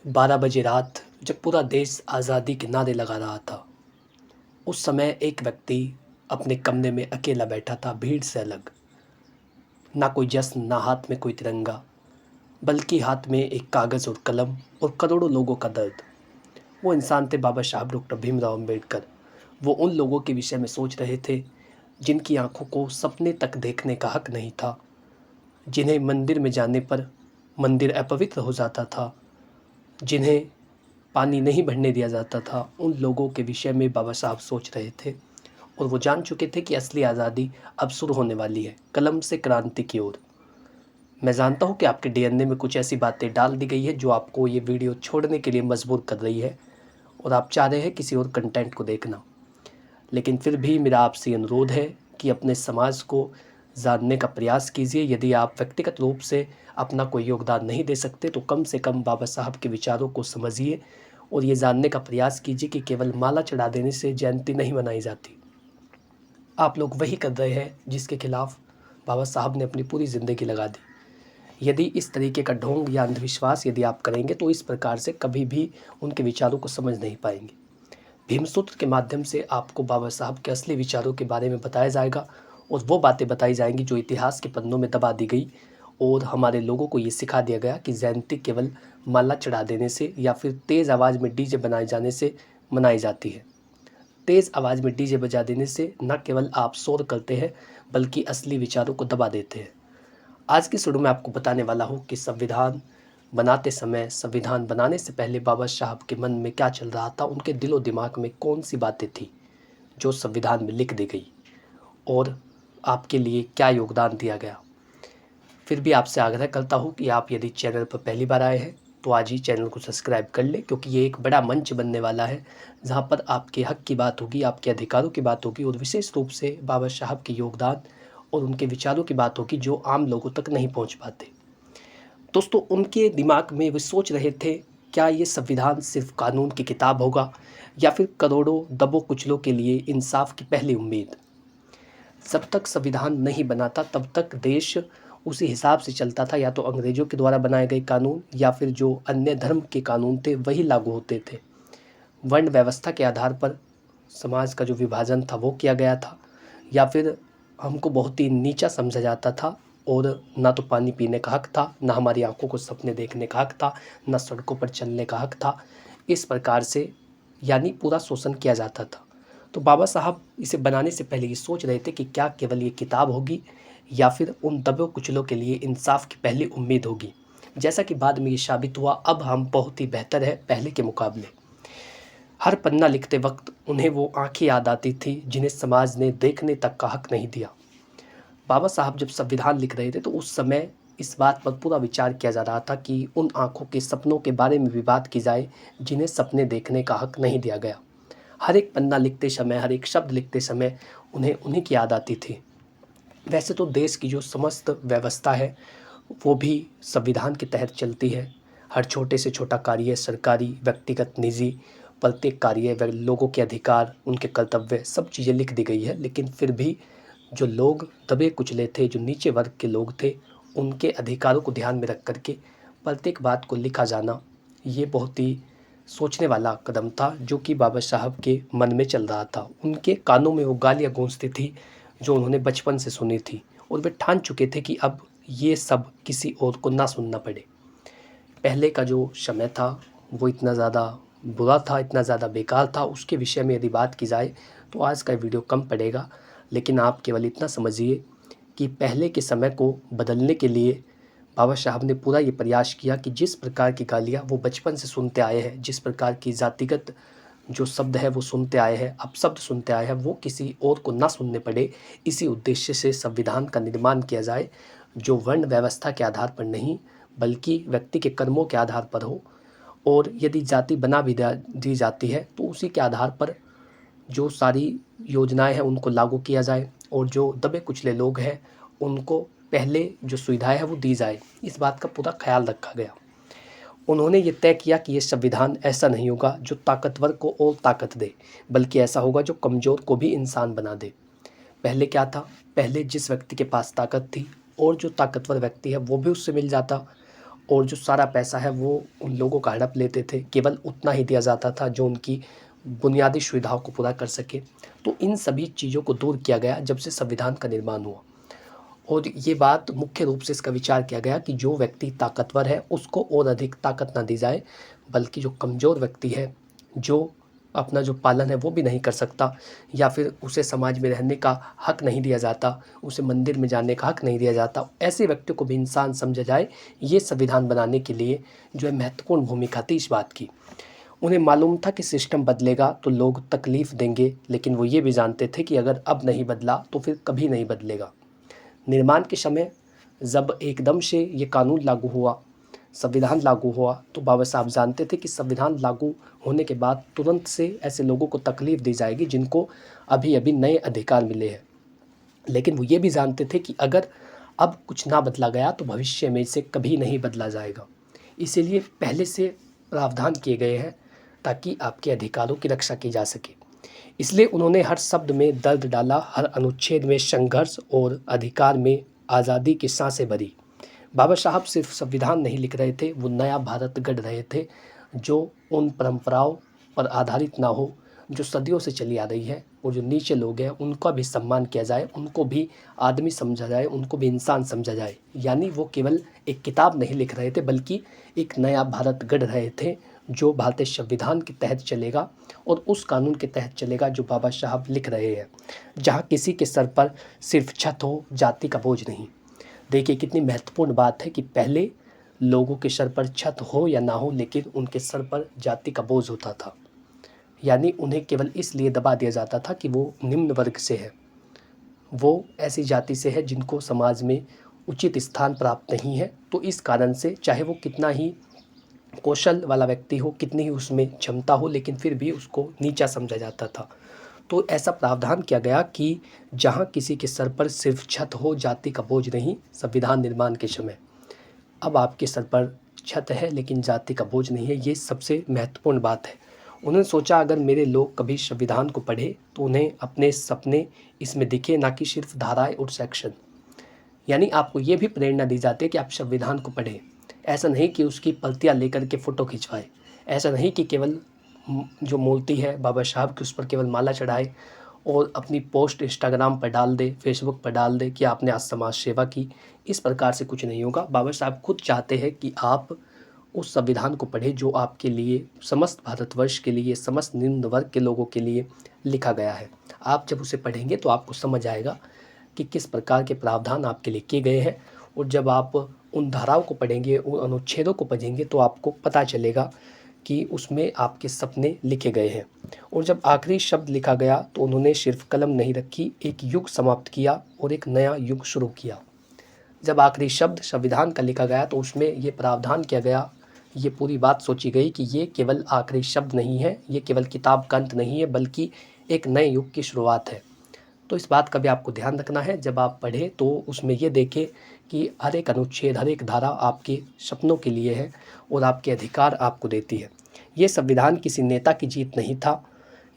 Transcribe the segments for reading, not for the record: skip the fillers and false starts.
12 बजे रात जब पूरा देश आज़ादी के नारे लगा रहा था, उस समय एक व्यक्ति अपने कमरे में अकेला बैठा था, भीड़ से अलग। ना कोई जश्न, ना हाथ में कोई तिरंगा, बल्कि हाथ में एक कागज़ और कलम और करोड़ों लोगों का दर्द। वो इंसान थे बाबा साहब डॉक्टर भीमराव अम्बेडकर। वो उन लोगों के विषय में सोच रहे थे जिनकी आंखों को सपने तक देखने का हक नहीं था, जिन्हें मंदिर में जाने पर मंदिर अपवित्र हो जाता था, जिन्हें पानी नहीं भरने दिया जाता था। उन लोगों के विषय में बाबा साहब सोच रहे थे और वो जान चुके थे कि असली आज़ादी अब शुरू होने वाली है, कलम से क्रांति की ओर। मैं जानता हूँ कि आपके डीएनए में कुछ ऐसी बातें डाल दी गई है जो आपको ये वीडियो छोड़ने के लिए मजबूर कर रही है और आप चाह रहे हैं किसी और कंटेंट को देखना। लेकिन फिर भी मेरा आपसे अनुरोध है कि अपने समाज को जानने का प्रयास कीजिए। यदि आप व्यक्तिगत रूप से अपना कोई योगदान नहीं दे सकते तो कम से कम बाबा साहब के विचारों को समझिए और ये जानने का प्रयास कीजिए कि केवल माला चढ़ा देने से जयंती नहीं मनाई जाती। आप लोग वही कर रहे हैं जिसके खिलाफ बाबा साहब ने अपनी पूरी ज़िंदगी लगा दी। यदि इस तरीके का ढोंग या अंधविश्वास यदि आप करेंगे तो इस प्रकार से कभी भी उनके विचारों को समझ नहीं पाएंगे। भीमसूत्र के माध्यम से आपको बाबा साहब के असली विचारों के बारे में बताया जाएगा और वो बातें बताई जाएंगी जो इतिहास के पन्नों में दबा दी गई और हमारे लोगों को ये सिखा दिया गया कि जयंती केवल माला चढ़ा देने से या फिर तेज़ आवाज़ में डीजे बनाए जाने से मनाई जाती है। तेज़ आवाज़ में डीजे बजा देने से न केवल आप शोर करते हैं बल्कि असली विचारों को दबा देते हैं। आज की शुरू में आपको बताने वाला हूँ कि संविधान बनाते समय, संविधान बनाने से पहले बाबा साहब के मन में क्या चल रहा था, उनके दिलो दिमाग में कौन सी बातें थी जो संविधान में लिख दी गई और आपके लिए क्या योगदान दिया गया। फिर भी आपसे आग्रह करता हूँ कि आप यदि चैनल पर पहली बार आए हैं तो आज ही चैनल को सब्सक्राइब कर लें, क्योंकि ये एक बड़ा मंच बनने वाला है जहाँ पर आपके हक की बात होगी, आपके अधिकारों की बात होगी और विशेष रूप से बाबा साहब के योगदान और उनके विचारों की बात होगी जो आम लोगों तक नहीं पहुँच पाते। दोस्तों, उनके दिमाग में वे सोच रहे थे, क्या ये संविधान सिर्फ कानून की किताब होगा या फिर करोड़ों दबो कुचलों के लिए इंसाफ की पहली उम्मीद। जब तक संविधान नहीं बनाता तब तक देश उसी हिसाब से चलता था, या तो अंग्रेजों के द्वारा बनाए गए कानून या फिर जो अन्य धर्म के कानून थे वही लागू होते थे। वर्ण व्यवस्था के आधार पर समाज का जो विभाजन था वो किया गया था, या फिर हमको बहुत ही नीचा समझा जाता था और ना तो पानी पीने का हक था, ना हमारी आंखों को सपने देखने का हक था, ना सड़कों पर चलने का हक था। इस प्रकार से यानी पूरा शोषण किया जाता था। तो बाबा साहब इसे बनाने से पहले ये सोच रहे थे कि क्या केवल ये किताब होगी या फिर उन दबे कुचलों के लिए इंसाफ की पहली उम्मीद होगी। जैसा कि बाद में ये साबित हुआ, अब हम बहुत ही बेहतर है पहले के मुकाबले। हर पन्ना लिखते वक्त उन्हें वो आंखें याद आती थी जिन्हें समाज ने देखने तक का हक नहीं दिया। बाबा साहब जब संविधान लिख रहे थे तो उस समय इस बात पर पूरा विचार किया जा रहा था कि उन आंखों के सपनों के बारे में भी बात की जाए जिन्हें सपने देखने का हक नहीं दिया गया। हर एक पन्ना लिखते समय, हर एक शब्द लिखते समय उन्हें उन्हीं की याद आती थी। वैसे तो देश की जो समस्त व्यवस्था है वो भी संविधान के तहत चलती है। हर छोटे से छोटा कार्य, सरकारी, व्यक्तिगत, निजी, प्रत्येक कार्य, लोगों के अधिकार, उनके कर्तव्य, सब चीज़ें लिख दी गई है। लेकिन फिर भी जो लोग दबे कुचले थे, जो नीचे वर्ग के लोग थे, उनके अधिकारों को ध्यान में रख करके प्रत्येक बात को लिखा जाना, ये बहुत ही सोचने वाला कदम था जो कि बाबा साहब के मन में चल रहा था। उनके कानों में वो गालियाँ गूंजती थी जो उन्होंने बचपन से सुनी थी और वे ठान चुके थे कि अब ये सब किसी और को ना सुनना पड़े। पहले का जो समय था वो इतना ज़्यादा बुरा था, इतना ज़्यादा बेकार था, उसके विषय में यदि बात की जाए तो आज का वीडियो कम पड़ेगा। लेकिन आप केवल इतना समझिए कि पहले के समय को बदलने के लिए बाबा साहब ने पूरा ये प्रयास किया कि जिस प्रकार की गालियाँ वो बचपन से सुनते आए हैं, जिस प्रकार की जातिगत जो शब्द है वो सुनते आए हैं, अपशब्द सुनते आए हैं, वो किसी और को ना सुनने पड़े। इसी उद्देश्य से संविधान का निर्माण किया जाए जो वर्ण व्यवस्था के आधार पर नहीं बल्कि व्यक्ति के कर्मों के आधार पर हो, और यदि जाति बना भी दी जाती है तो उसी के आधार पर जो सारी योजनाएं हैं उनको लागू किया जाए और जो दबे कुचले लोग हैं उनको पहले जो सुविधाएं है वो दी जाए। इस बात का पूरा ख्याल रखा गया। उन्होंने ये तय किया कि ये संविधान ऐसा नहीं होगा जो ताकतवर को और ताकत दे, बल्कि ऐसा होगा जो कमज़ोर को भी इंसान बना दे। पहले क्या था, पहले जिस व्यक्ति के पास ताकत थी और जो ताकतवर व्यक्ति है वो भी उससे मिल जाता, और जो सारा पैसा है वो उन लोगों का हड़प लेते थे, केवल उतना ही दिया जाता था जो उनकी बुनियादी सुविधाओं को पूरा कर सके। तो इन सभी चीज़ों को दूर किया गया जब से संविधान का निर्माण हुआ। और ये बात मुख्य रूप से इसका विचार किया गया कि जो व्यक्ति ताकतवर है उसको और अधिक ताकत ना दी जाए, बल्कि जो कमज़ोर व्यक्ति है, जो अपना जो पालन है वो भी नहीं कर सकता, या फिर उसे समाज में रहने का हक नहीं दिया जाता, उसे मंदिर में जाने का हक नहीं दिया जाता, ऐसे व्यक्ति को भी इंसान समझा जाए। ये संविधान बनाने के लिए जो है महत्वपूर्ण भूमिका थी इस बात की। उन्हें मालूम था कि सिस्टम बदलेगा तो लोग तकलीफ़ देंगे, लेकिन वो ये भी जानते थे कि अगर अब नहीं बदला तो फिर कभी नहीं बदलेगा। निर्माण के समय जब एकदम से ये कानून लागू हुआ, संविधान लागू हुआ, तो बाबा साहब जानते थे कि संविधान लागू होने के बाद तुरंत से ऐसे लोगों को तकलीफ़ दी जाएगी जिनको अभी अभी नए अधिकार मिले हैं। लेकिन वो ये भी जानते थे कि अगर अब कुछ ना बदला गया तो भविष्य में इसे कभी नहीं बदला जाएगा। इसीलिए पहले से प्रावधान किए गए हैं ताकि आपके अधिकारों की रक्षा की जा सके। इसलिए उन्होंने हर शब्द में दर्द डाला, हर अनुच्छेद में संघर्ष और अधिकार में आज़ादी की सांसें भरी। बाबा साहब सिर्फ संविधान नहीं लिख रहे थे, वो नया भारत गढ़ रहे थे जो उन परंपराओं पर आधारित ना हो जो सदियों से चली आ रही है, और जो नीचे लोग हैं उनका भी सम्मान किया जाए, उनको भी आदमी समझा जाए, उनको भी इंसान समझा जाए। यानी वो केवल एक किताब नहीं लिख रहे थे, बल्कि एक नया भारत गढ़ रहे थे जो भारतीय संविधान के तहत चलेगा और उस कानून के तहत चलेगा जो बाबा साहब लिख रहे हैं, जहाँ किसी के सर पर सिर्फ छत हो, जाति का बोझ नहीं। देखिए कितनी महत्वपूर्ण बात है कि पहले लोगों के सर पर छत हो या ना हो, लेकिन उनके सर पर जाति का बोझ होता था। यानी उन्हें केवल इसलिए दबा दिया जाता था कि वो निम्न वर्ग से है, वो ऐसी जाति से है जिनको समाज में उचित स्थान प्राप्त नहीं है। तो इस कारण से चाहे वो कितना ही कौशल वाला व्यक्ति हो, कितनी ही उसमें क्षमता हो, लेकिन फिर भी उसको नीचा समझा जाता था। तो ऐसा प्रावधान किया गया कि जहाँ किसी के सर पर सिर्फ छत हो, जाति का बोझ नहीं। संविधान निर्माण के समय अब आपके सर पर छत है लेकिन जाति का बोझ नहीं है, ये सबसे महत्वपूर्ण बात है। उन्होंने सोचा अगर मेरे लोग कभी संविधान को पढ़े तो उन्हें अपने सपने इसमें दिखे, ना कि सिर्फ धाराएं और सेक्शन। यानी आपको ये भी प्रेरणा दी जाती है कि आप संविधान को पढ़ें। ऐसा नहीं कि उसकी प्रतियां लेकर के फ़ोटो खिंचवाए, ऐसा नहीं कि केवल जो मूर्ति है बाबा साहब की उस पर केवल माला चढ़ाए और अपनी पोस्ट इंस्टाग्राम पर डाल दे, फेसबुक पर डाल दे कि आपने आज समाज सेवा की। इस प्रकार से कुछ नहीं होगा। बाबा साहब खुद चाहते हैं कि आप उस संविधान को पढ़ें जो आपके लिए, समस्त भारतवर्ष के लिए, समस्त निम्न वर्ग के लोगों के लिए लिखा गया है। आप जब उसे पढ़ेंगे तो आपको समझ आएगा कि किस प्रकार के प्रावधान आपके लिए किए गए हैं, और जब आप उन धाराओं को पढ़ेंगे, उन अनुच्छेदों को पढ़ेंगे, तो आपको पता चलेगा कि उसमें आपके सपने लिखे गए हैं। और जब आखिरी शब्द लिखा गया तो उन्होंने सिर्फ कलम नहीं रखी, एक युग समाप्त किया और एक नया युग शुरू किया। जब आखिरी शब्द संविधान का लिखा गया तो उसमें ये प्रावधान किया गया, ये पूरी बात सोची गई कि ये केवल आखिरी शब्द नहीं है, ये केवल किताब का अंत नहीं है, बल्कि एक नए युग की शुरुआत है। तो इस बात का भी आपको ध्यान रखना है। जब आप पढ़ें तो उसमें ये देखें कि हर एक अनुच्छेद, हर एक धारा आपके सपनों के लिए है और आपके अधिकार आपको देती है। ये संविधान किसी नेता की जीत नहीं था,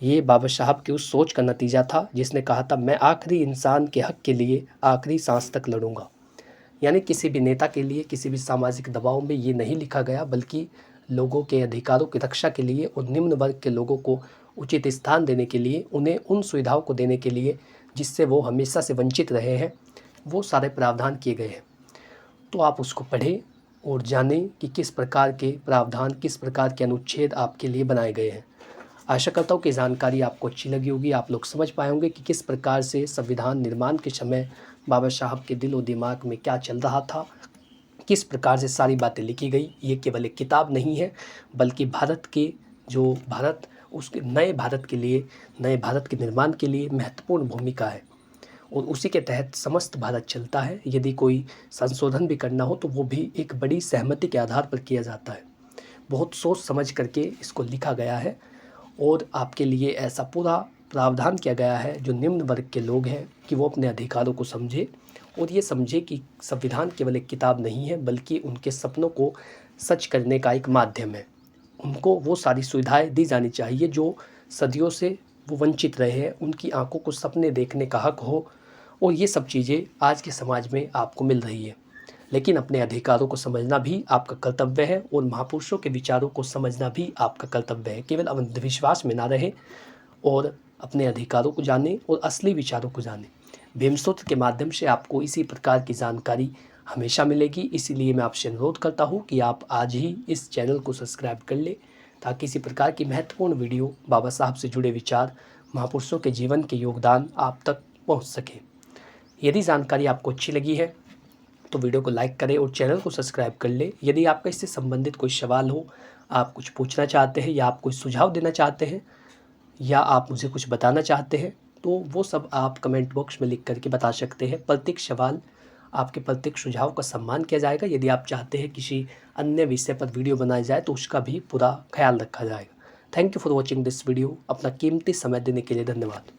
ये बाबा साहब की उस सोच का नतीजा था जिसने कहा था मैं आखिरी इंसान के हक के लिए आखिरी सांस तक लड़ूंगा। यानी किसी भी नेता के लिए, किसी भी सामाजिक दबाव में ये नहीं लिखा गया, बल्कि लोगों के अधिकारों की रक्षा के लिए और निम्न वर्ग के लोगों को उचित स्थान देने के लिए, उन्हें उन सुविधाओं को देने के लिए जिससे वो हमेशा से वंचित रहे हैं, वो सारे प्रावधान किए गए हैं। तो आप उसको पढ़ें और जानें कि किस प्रकार के प्रावधान, किस प्रकार के अनुच्छेद आपके लिए बनाए गए हैं। आशा करता हूँ कि जानकारी आपको अच्छी लगी होगी, आप लोग समझ पाए होंगे कि किस प्रकार से संविधान निर्माण के समय बाबा साहब के दिल और दिमाग में क्या चल रहा था, किस प्रकार से सारी बातें लिखी गई। ये केवल एक किताब नहीं है, बल्कि भारत के जो भारत, उसके नए भारत के लिए, नए भारत के निर्माण के लिए महत्वपूर्ण भूमिका है, और उसी के तहत समस्त भारत चलता है। यदि कोई संशोधन भी करना हो तो वो भी एक बड़ी सहमति के आधार पर किया जाता है। बहुत सोच समझ करके इसको लिखा गया है और आपके लिए ऐसा पूरा प्रावधान किया गया है जो निम्न वर्ग के लोग हैं कि वो अपने अधिकारों को समझे और ये समझे कि संविधान केवल एक किताब नहीं है, बल्कि उनके सपनों को सच करने का एक माध्यम है। उनको वो सारी सुविधाएं दी जानी चाहिए जो सदियों से वो वंचित रहे हैं, उनकी आंखों को सपने देखने का हक हो, और ये सब चीज़ें आज के समाज में आपको मिल रही है। लेकिन अपने अधिकारों को समझना भी आपका कर्तव्य है और महापुरुषों के विचारों को समझना भी आपका कर्तव्य है। केवल अंधविश्वास में ना रहे और अपने अधिकारों को जाने और असली विचारों को जाने। भीमसूत्र के माध्यम से आपको इसी प्रकार की जानकारी हमेशा मिलेगी। इसीलिए मैं आपसे अनुरोध करता हूँ कि आप आज ही इस चैनल को सब्सक्राइब कर ले, ताकि इसी प्रकार की महत्वपूर्ण वीडियो, बाबा साहब से जुड़े विचार, महापुरुषों के जीवन के योगदान आप तक पहुँच सके। यदि जानकारी आपको अच्छी लगी है तो वीडियो को लाइक करें और चैनल को सब्सक्राइब कर ले। यदि आपका इससे संबंधित कोई सवाल हो, आप कुछ पूछना चाहते हैं या आप कोई सुझाव देना चाहते हैं या आप मुझे कुछ बताना चाहते हैं, तो वो सब आप कमेंट बॉक्स में लिख करके बता सकते हैं। प्रत्येक सवाल, आपके प्रत्येक सुझाव का सम्मान किया जाएगा। यदि आप चाहते हैं किसी अन्य विषय पर वीडियो बनाई जाए तो उसका भी पूरा ख्याल रखा जाएगा। Thank you for watching this video. अपना कीमती समय देने के लिए धन्यवाद।